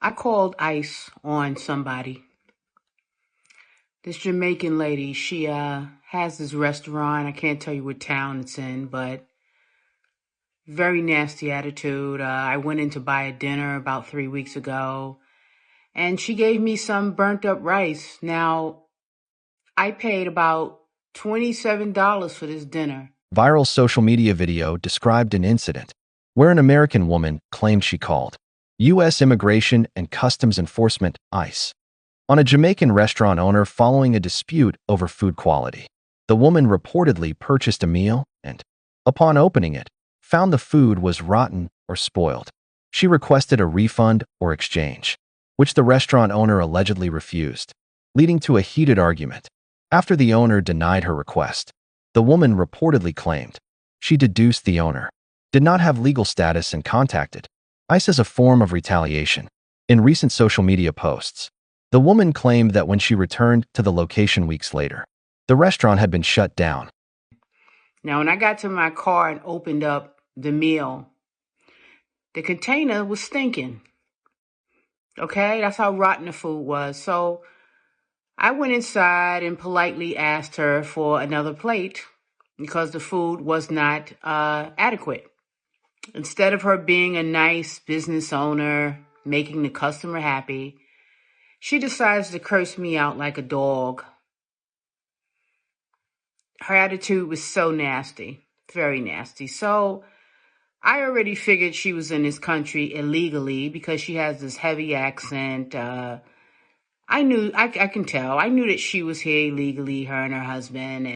I called ICE on somebody. This Jamaican lady, she has this restaurant. I can't tell you what town it's in, but very nasty attitude. I went in to buy a dinner about 3 weeks ago, and she gave me some burnt up rice. Now, I paid about $27 for this dinner. Viral social media video described an incident where an American woman claimed she called U.S. Immigration and Customs Enforcement, ICE, on a Jamaican restaurant owner following a dispute over food quality. The woman reportedly purchased a meal and, upon opening it, found the food was rotten or spoiled. She requested a refund or exchange, which the restaurant owner allegedly refused, leading to a heated argument. After the owner denied her request, the woman reportedly claimed she deduced the owner did not have legal status and contacted ICE as a form of retaliation. In recent social media posts, the woman claimed that when she returned to the location weeks later, the restaurant had been shut down. Now, when I got to my car and opened up the meal, the container was stinking. Okay, that's how rotten the food was. So I went inside and politely asked her for another plate because the food was not adequate. Instead of her being a nice business owner, making the customer happy, she decides to curse me out like a dog. Her attitude was so nasty, very nasty. So I already figured she was in this country illegally because she has this heavy accent. I can tell. I knew that she was here illegally, her and her husband.